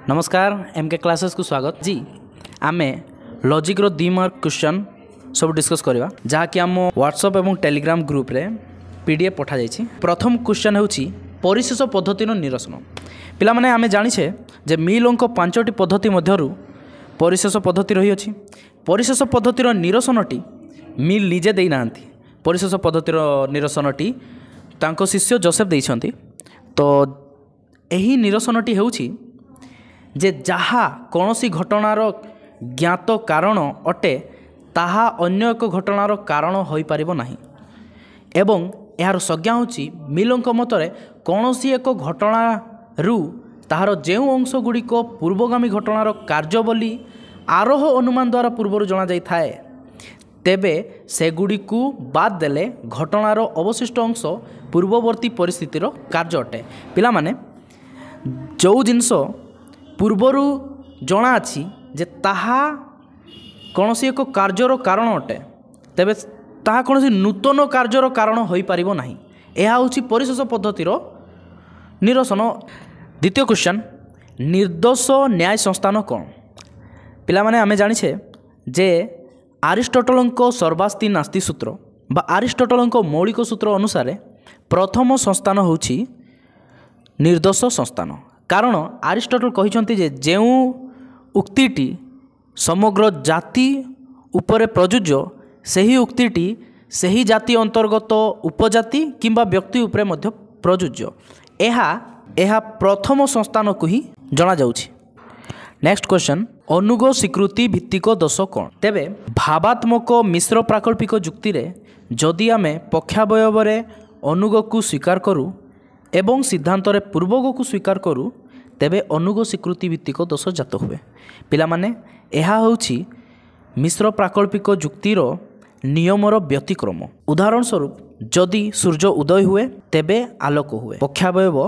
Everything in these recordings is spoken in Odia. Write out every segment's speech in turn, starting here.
नमस्कार एमके क्लासेस को स्वागत जी। आमे लॉजिक रो 2 मार्क क्वेश्चन सब डिस्कस करवा जहाँकि आम व्हाट्सएप और टेलीग्राम ग्रुप रे पीडीएफ पठा जाइछि। प्रथम क्वेश्चन होछि परिशेष पद्धति निरसन। पिला माने आमे जानिछे जे मिलोंको 5टी पद्धति मध्यरु परिशेष पद्धति रही अछि। परिशेष पद्धतिर निरसनटी मिल निजे देई नांती। परिशेष पद्धतिर निरसनटी तांको शिष्य जोसेफ देइछंती। तो एही निरसनटी हेउछि जे जहाँ कौनसी घटनार ज्ञात कारण अटे ताहा अन्य एक घटनार कारण होई पारिबो नाही एवं यार संज्ञा होछि मिलोंक मतरे कौनसी एक घटनारू ताहार जेउ अंश गुड़िक पूर्वगामी घटनार कार्य बोली आरोह अनुमान द्वारा पूर्वर जना जाई थाए तेबे सेगुड़िकु बाद देले घटनार अवशिष्ट अंश पूर्ववर्ती परिस्थितिर कार्य अटे। पिला माने जो जिनस पूर्वर जना अछि जे ताहा कौनसी एक कार्यर कारण अटे तेबे ताहा कौनसी नूतन कार्यर कारण होई पारिबो नाही। एहा होछि परिशेष पद्धतिर निरसन। द्वितीय क्वेश्चन निर्दोष न्याय संस्थान कौन? पिला माने आमे जानिछे जे अरिस्टोटलंको सर्वास्ति नास्ति सूत्र बा अरिस्टोटलंको मौलिक सूत्र अनुसार प्रथम संस्थान होछि निर्दोष संस्थान। कारण अरिस्टोटल कहिसंती जे जेउ उक्तिटी समग्र जाति उपरे प्रयोज्य सही उक्तिटी सही जाति अंतर्गत उपजाति किंबा व्यक्ति उपरे मध्य प्रयोज्य। एहा प्रथम संस्थान को ही जना जाउछि। नेक्स्ट क्वेश्चन अनुग स्वीकृति भित्तिक दोष कौन? तेबे भावात्मक मिश्र प्राकल्पिक जुक्ति रे जदि आमे पक्षावयवरे अनुग को स्वीकार करू एवं सिद्धांत रे पूर्वक को स्वीकार करू तेबे अनुग स्वीकृति भित्तिक दोष जात हुए। पिला माने एहा होछि मिश्र प्राकल्पिक जुक्तिर नियमर व्यतिक्रम। उदाहरण स्वरूप जदि सूर्य उदय हुए तेबे आलोक हुए। पक्षावयव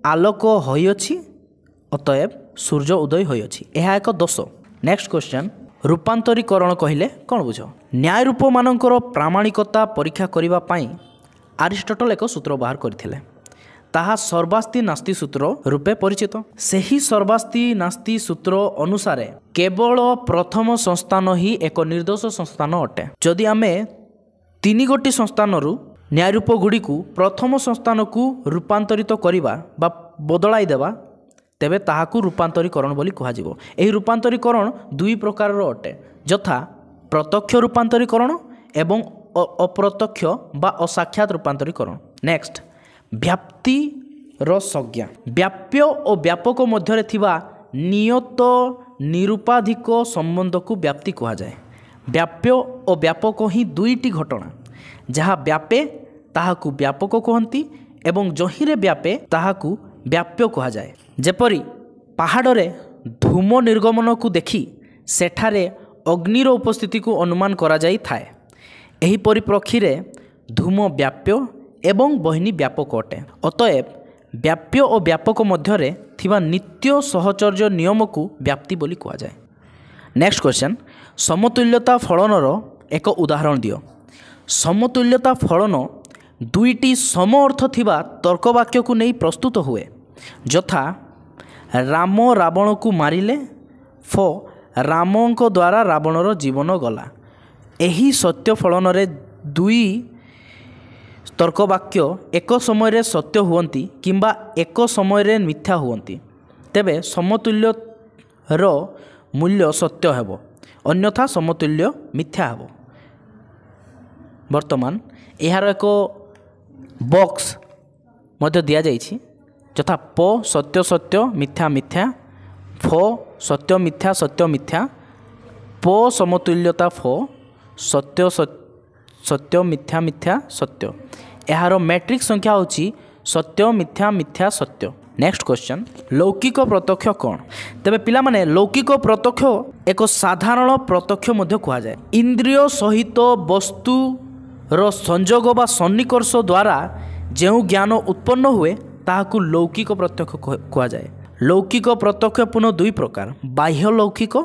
आलोक होइछि अतएव सूर्य उदय होइछि। एहा एक दोष। नेक्स्ट क्वेश्चन रूपांतरीकरण कहिले कौन बुझ? न्याय रूप मानकर प्रामाणिकता परीक्षा करिबा पई अरिस्टोटल एक सूत्र बाहर करथिले ताहा सर्वास्ति नास्ति सूत्र रूपे परिचित। सही सर्वास्ति नास्ति सूत्र अनुसार केवल प्रथम संस्थान ही एक निर्दोष संस्थान अटे। जदि आमे 3 गोटी संस्थानरू न्याय रूप गुड़ी को प्रथम संस्थान को रूपांतरित करिबा बा बदलाई देबा तेबे ताहाकू रूपांतरीकरण बोली कहाजिबो। एही रूपांतरीकरण 2 प्रकार अटे यथा प्रत्यक्ष रूपांतरीकरण एवं अप्रत्यक्ष बा असाक्षात रूपांतरीकरण। नेक्स्ट व्याप्ति रो संज्ञा। व्याप्य और व्यापक मध्य थिबा नियत निरूपाधिक संबंध को व्याप्ति कहा जाए। व्याप्य और व्यापक ही 2टी घटना जहाँ व्यापे ताहाकू व्यापक कहती एवं जहिरे व्यापे ताहाकू व्याप्य कहा जाए। जेपरी पहाड़े धूम निर्गमन को देखी सेठारे अग्निर उपस्थिति को अनुमान करा जाई थाए। एही परिप्रेक्षी रे धूम व्याप्य एवं बहिनी व्यापक अटे। अतएव व्याप्य और व्यापक मध्यरे थिबा नित्य सहचर्य नियम को व्याप्ति बोली कहा जाए। नेक्स्ट क्वेश्चन समतुल्यता फलनर एक उदाहरण दियो। समतुल्यता फलन 2टी सम अर्थ थिबा तर्कवाक्य को नहीं प्रस्तुत हुए यथा राम रावण को मारिले फ रामक द्वारा रावणर जीवन गला। एही सत्य फलन रे 2 तर्कवाक्य एक समय रे सत्य हुवंती किंबा एक समय रे मिथ्या हुवंती तेबे समतुल्यर मूल्य सत्य हेबो अन्यथा समतुल्य मिथ्या हेबो। वर्तमान यार एक बॉक्स मध्य दिया जाइछि यथा प सत्य सत्य मिथ्या मिथ्या फ सत्य मिथ्या प समतुल्यता फ सत्य सत्य मिथ्या मिथ्या सत्य। यार मैट्रिक संख्या होछि सत्य मिथ्या मिथ्या सत्य। नेक्स्ट क्वेश्चन लौकिक प्रत्यक्ष कौन? तेबे पिला माने लौकिक प्रत्यक्ष एक साधारण प्रत्यक्ष मध्य कहा जाए। इंद्रिय सहित वस्तु रो संयोग बा सन्निकर्ष द्वारा जेउ ज्ञान उत्पन्न हुए ताहाकू लौकिक प्रत्यक्ष कहा जाए। लौकिक प्रत्यक्ष पुनः 2 प्रकार बाह्य लौकिक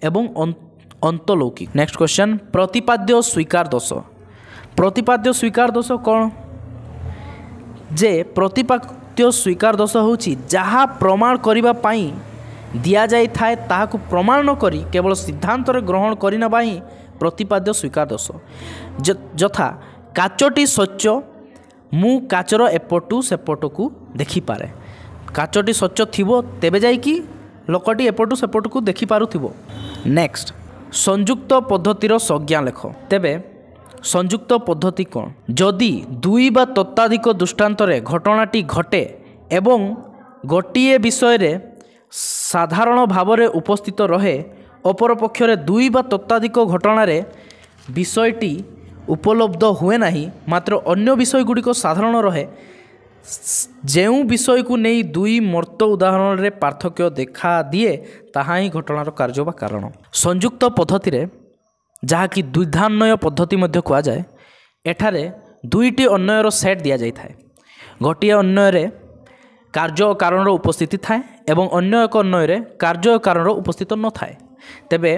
एवं अंतलौकिक। नेक्स्ट क्वेश्चन प्रतिपाद्य स्वीकार दोष। प्रतिपाद्य स्वीकार दोष कौन? जे प्रतिपाद्य स्वीकार दोष होछि जहाँ प्रमाण करिबा पाई ଦିଆଯାଇଥାଏ ତାହାକୁ ପ୍ରମାଣ ନ କରି କେବଳ ସିଦ୍ଧାନ୍ତରେ ଗ୍ରହଣ କରିନେବା ହିଁ ପ୍ରତିପାଦ୍ୟ ସ୍ୱୀକାର ଦୋଷ। ଯଥା କାଚଟି ସ୍ୱଚ୍ଛ, ମୁଁ କାଚର ଏପଟୁ ସେପଟକୁ ଦେଖିପାରେ। କାଚଟି ସ୍ୱଚ୍ଛ ଥିବ ତେବେ ଯାଇକି ଲୋକଟି ଏପଟୁ ସେପଟକୁ ଦେଖିପାରୁଥିବ। ନେକ୍ସଟ, ସଂଯୁକ୍ତ ପଦ୍ଧତିର ସଂଜ୍ଞା ଲେଖ। ତେବେ ସଂଯୁକ୍ତ ପଦ୍ଧତି କ'ଣ? ଯଦି ଦୁଇ ବା ତତ୍ତ୍ୱାଧିକ ଦୃଷ୍ଟାନ୍ତରେ ଘଟଣାଟି ଘଟେ ଏବଂ ଗୋଟିଏ ବିଷୟରେ ସାଧାରଣ ଭାବରେ ଉପସ୍ଥିତ ରହେ, ଅପରପକ୍ଷରେ ଦୁଇ ବା ତତ୍ତ୍ୱାଧିକ ଘଟଣାରେ ବିଷୟଟି ଉପଲବ୍ଧ ହୁଏ ନାହିଁ, ମାତ୍ର ଅନ୍ୟ ବିଷୟଗୁଡ଼ିକ ସାଧାରଣ ରହେ, ଯେଉଁ ବିଷୟକୁ ନେଇ ଦୁଇ ମୂର୍ତ୍ତ ଉଦାହରଣରେ ପାର୍ଥକ୍ୟ ଦେଖାଦିଏ ତାହା ହିଁ ଘଟଣାର କାର୍ଯ୍ୟ ବା କାରଣ। ସଂଯୁକ୍ତ ପଦ୍ଧତିରେ, ଯାହାକି ଦ୍ୱିଧାନ୍ୱୟ ପଦ୍ଧତି ମଧ୍ୟ କୁହାଯାଏ, ଏଠାରେ ଦୁଇଟି ଅନ୍ୱୟର ସେଟ୍ ଦିଆଯାଇଥାଏ। ଗୋଟିଏ ଅନ୍ୱୟରେ କାର୍ଯ୍ୟ ଓ କାରଣର ଉପସ୍ଥିତି ଥାଏ ଏବଂ ଅନ୍ୟ ଏକ ଅନ୍ୱୟରେ କାର୍ଯ୍ୟ ଓ କାରଣର ଉପସ୍ଥିତ ନଥାଏ। ତେବେ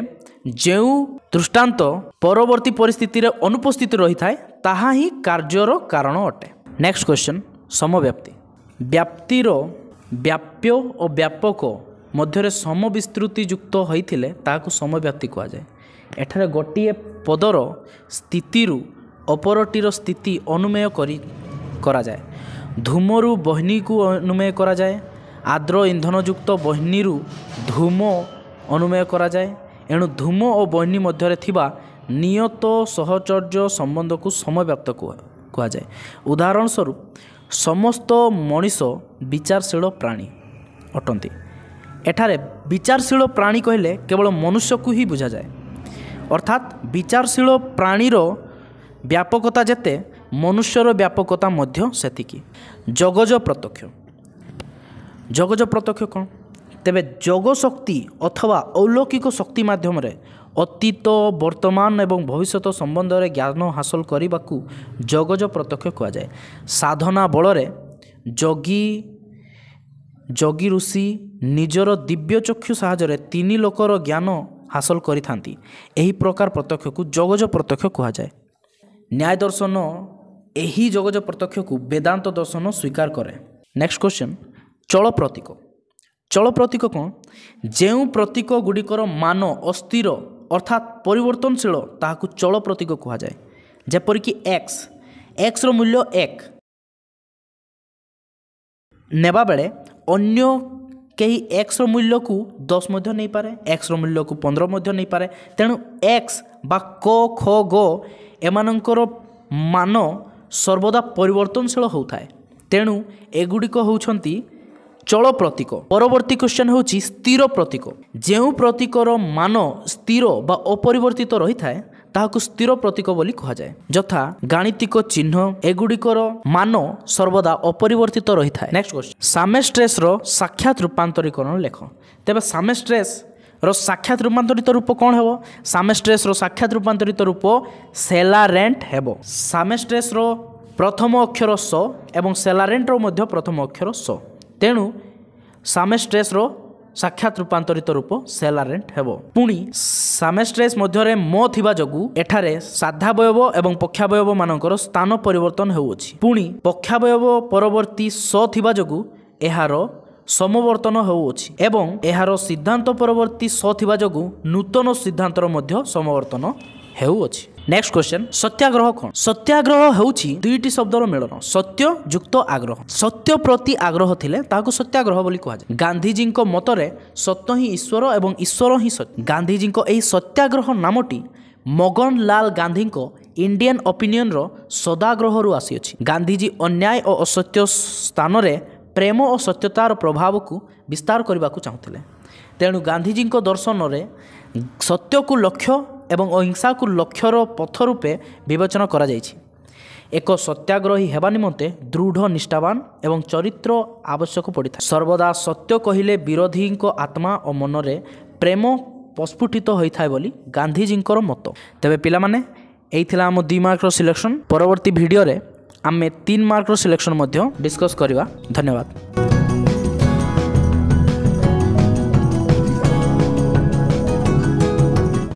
ଯେଉଁ ଦୃଷ୍ଟାନ୍ତ ପରବର୍ତ୍ତୀ ପରିସ୍ଥିତିରେ ଅନୁପସ୍ଥିତ ରହିଥାଏ ତାହା ହିଁ କାର୍ଯ୍ୟର କାରଣ ଅଟେ। Next question, ସମବ୍ୟାପ୍ତି। ବ୍ୟାପ୍ତିର ବ୍ୟାପ୍ୟ ଓ ବ୍ୟାପକ ମଧ୍ୟରେ ସମବିସ୍ତୃତି ଯୁକ୍ତ ହୋଇଥିଲେ ତାହାକୁ ସମବ୍ୟାପ୍ତି କୁହାଯାଏ। ଏଠାରେ ଗୋଟିଏ ପଦର ସ୍ଥିତିରୁ ଅପରଟିର ସ୍ଥିତି ଅନୁମେୟ କରାଯାଏ। ଧୂମରୁ ବହ୍ନିକୁ ଅନୁମେୟ କରାଯାଏ। ଆର୍ଦ୍ର ଇନ୍ଧନଯୁକ୍ତ ବହ୍ନିରୁ ଧୂମ ଅନୁମେୟ କରାଯାଏ। ଏଣୁ ଧୂମ ଓ ବହ୍ନି ମଧ୍ୟରେ ଥିବା ନିୟତ ସହଚର୍ଯ୍ୟ ସମ୍ବନ୍ଧକୁ ସମବ୍ୟାପ୍ତ କୁହାଯାଏ। ଉଦାହରଣ ସ୍ୱରୂପ, ସମସ୍ତ ମଣିଷ ବିଚାରଶୀଳ ପ୍ରାଣୀ ଅଟନ୍ତି। ଏଠାରେ ବିଚାରଶୀଳ ପ୍ରାଣୀ କହିଲେ କେବଳ ମନୁଷ୍ୟକୁ ହିଁ ବୁଝାଯାଏ। ଅର୍ଥାତ୍ ବିଚାରଶୀଳ ପ୍ରାଣୀର ବ୍ୟାପକତା ଯେତେ, ମନୁଷ୍ୟର ବ୍ୟାପକତା ମଧ୍ୟ ସେତିକି। ଜଗଜ ପ୍ରତ୍ୟକ୍ଷ। ଜଗଜ ପ୍ରତ୍ୟକ୍ଷ କ'ଣ? ତେବେ ଯୋଗ ଶକ୍ତି ଅଥବା ଅଲୌକିକ ଶକ୍ତି ମାଧ୍ୟମରେ ଅତୀତ, ବର୍ତ୍ତମାନ ଏବଂ ଭବିଷ୍ୟତ ସମ୍ବନ୍ଧରେ ଜ୍ଞାନ ହାସଲ କରିବାକୁ ଜଗଜ ପ୍ରତ୍ୟକ୍ଷ କୁହାଯାଏ। ସାଧନା ବଳରେ ଯୋଗୀ ଋଷି ନିଜର ଦିବ୍ୟ ଚକ୍ଷୁ ସାହାଯ୍ୟରେ ତିନି ଲୋକର ଜ୍ଞାନ ହାସଲ କରିଥାନ୍ତି। ଏହି ପ୍ରକାର ପ୍ରତ୍ୟକ୍ଷକୁ ଜଗଜ ପ୍ରତ୍ୟକ୍ଷ କୁହାଯାଏ। ନ୍ୟାୟ ଦର୍ଶନ ଏହି ଜଗଜ ପ୍ରତ୍ୟକ୍ଷକୁ ବେଦାନ୍ତ ଦର୍ଶନ ସ୍ୱୀକାର କରେ। ନେକ୍ସଟ କ୍ୱେଶ୍ଚନ୍, ଚଳ ପ୍ରତୀକ। ଚଳ ପ୍ରତୀକ କ'ଣ? ଯେଉଁ ପ୍ରତୀକ ଗୁଡ଼ିକର ମାନ ଅସ୍ଥିର ଅର୍ଥାତ୍ ପରିବର୍ତ୍ତନଶୀଳ ତାହାକୁ ଚଳ ପ୍ରତୀକ କୁହାଯାଏ। ଯେପରିକି ଏକ୍ସର ମୂଲ୍ୟ 1 ନେବା ବେଳେ ଅନ୍ୟ କେହି ଏକ୍ସର ମୂଲ୍ୟକୁ 10 ମଧ୍ୟ ନେଇପାରେ, ଏକ୍ସର ମୂଲ୍ୟକୁ 15 ମଧ୍ୟ ନେଇପାରେ। ତେଣୁ ଏକ୍ସ ବା କ, ଖ, ଗ ଏମାନଙ୍କର ମାନ ସର୍ବଦା ପରିବର୍ତ୍ତନଶୀଳ ହେଉଥାଏ। ତେଣୁ ଏଗୁଡ଼ିକ ହେଉଛନ୍ତି ଚଳ ପ୍ରତୀକ। ପରବର୍ତ୍ତୀ କ୍ୱେଶ୍ଚନ୍ ହେଉଛି ସ୍ଥିର ପ୍ରତୀକ। ଯେଉଁ ପ୍ରତୀକର ମାନ ସ୍ଥିର ବା ଅପରିବର୍ତ୍ତିତ ରହିଥାଏ ତାହାକୁ ସ୍ଥିର ପ୍ରତୀକ ବୋଲି କୁହାଯାଏ। ଯଥା ଗାଣିତିକ ଚିହ୍ନ, ଏଗୁଡ଼ିକର ମାନ ସର୍ବଦା ଅପରିବର୍ତ୍ତିତ ରହିଥାଏ। ନେକ୍ସଟ କ୍ୱେଶ୍ଚନ୍, ସାମେଷ୍ଟ୍ରେସ୍ର ସାକ୍ଷାତ ରୂପାନ୍ତରୀକରଣ ଲେଖ। ତେବେ ସାମେଷ୍ଟ୍ରେସ୍ର ସାକ୍ଷାତ ରୂପାନ୍ତରିତ ରୂପ କ'ଣ ହେବ? ସାମେଷ୍ଟ୍ରେସ୍ର ସାକ୍ଷାତ ରୂପାନ୍ତରିତ ରୂପ ସେଲାରେଣ୍ଟ ହେବ। ସାମେଷ୍ଟ୍ରେସ୍ର ପ୍ରଥମ ଅକ୍ଷର ସ ଏବଂ ସେଲାରେଣ୍ଟର ମଧ୍ୟ ପ୍ରଥମ ଅକ୍ଷର ସ। ତେଣୁ ସାମେଷ୍ଟ୍ରେସ୍ର ସାକ୍ଷାତ ରୂପାନ୍ତରିତ ରୂପ ସେଲାରେଣ୍ଟ ହେବ। ପୁଣି ସାମେଷ୍ଟ୍ରେସ୍ ମଧ୍ୟରେ ମ ଥିବା ଯୋଗୁଁ ଏଠାରେ ସାଧାବୟବ ଏବଂ ପକ୍ଷାବୟବ ମାନଙ୍କର ସ୍ଥାନ ପରିବର୍ତ୍ତନ ହେଉଅଛି। ପୁଣି ପକ୍ଷାବୟବ ପରବର୍ତ୍ତୀ ସ ଥିବା ଯୋଗୁଁ ଏହାର ସମବର୍ତ୍ତନ ହେଉଅଛି ଏବଂ ଏହାର ସିଦ୍ଧାନ୍ତ ପରବର୍ତ୍ତୀ ସ ଥିବା ଯୋଗୁଁ ନୂତନ ସିଦ୍ଧାନ୍ତର ମଧ୍ୟ ସମବର୍ତ୍ତନ ହେଉଅଛି। ନେକ୍ସଟ କ୍ୱେଶ୍ଚନ୍, ସତ୍ୟାଗ୍ରହ କ'ଣ? ସତ୍ୟାଗ୍ରହ ହେଉଛି ଦୁଇଟି ଶବ୍ଦର ମିଳନ, ସତ୍ୟ ଯୁକ୍ତ ଆଗ୍ରହ। ସତ୍ୟ ପ୍ରତି ଆଗ୍ରହ ଥିଲେ ତାହାକୁ ସତ୍ୟାଗ୍ରହ ବୋଲି କୁହାଯାଏ। ଗାନ୍ଧିଜୀଙ୍କ ମତରେ ସତ୍ୟ ହିଁ ଈଶ୍ୱର ଏବଂ ଈଶ୍ୱର ହିଁ ସତ୍ୟ। ଗାନ୍ଧିଜୀଙ୍କ ଏହି ସତ୍ୟାଗ୍ରହ ନାମଟି ମଗନଲାଲ ଗାନ୍ଧୀଙ୍କ ଇଣ୍ଡିଆନ୍ ଓପିନିଅନ୍ର ସଦାଗ୍ରହରୁ ଆସିଅଛି। ଗାନ୍ଧିଜୀ ଅନ୍ୟାୟ ଓ ଅସତ୍ୟ ସ୍ଥାନରେ ପ୍ରେମ ଓ ସତ୍ୟତାର ପ୍ରଭାବକୁ ବିସ୍ତାର କରିବାକୁ ଚାହୁଁଥିଲେ। ତେଣୁ ଗାନ୍ଧିଜୀଙ୍କ ଦର୍ଶନରେ ସତ୍ୟକୁ ଲକ୍ଷ୍ୟ ଏବଂ ଅହିଂସାକୁ ଲକ୍ଷ୍ୟର ପଥ ରୂପେ ବିବେଚନା କରାଯାଇଛି। ଏକ ସତ୍ୟାଗ୍ରହୀ ହେବା ନିମନ୍ତେ ଦୃଢ଼ ନିଷ୍ଠାବାନ ଏବଂ ଚରିତ୍ର ଆବଶ୍ୟକ ପଡ଼ିଥାଏ। ସର୍ବଦା ସତ୍ୟ କହିଲେ ବିରୋଧୀଙ୍କ ଆତ୍ମା ଓ ମନରେ ପ୍ରେମ ପ୍ରସ୍ଫୁଟିତ ହୋଇଥାଏ ବୋଲି ଗାନ୍ଧିଜୀଙ୍କର ମତ। ତେବେ ପିଲାମାନେ, ଏଇ ଥିଲା ଆମ 2 ମାର୍କର ସିଲେକ୍ସନ୍। ପରବର୍ତ୍ତୀ ଭିଡ଼ିଓରେ ଆମେ 3 ମାର୍କର ସିଲେକ୍ସନ୍ ମଧ୍ୟ ଡିସ୍କସ୍ କରିବା। ଧନ୍ୟବାଦ।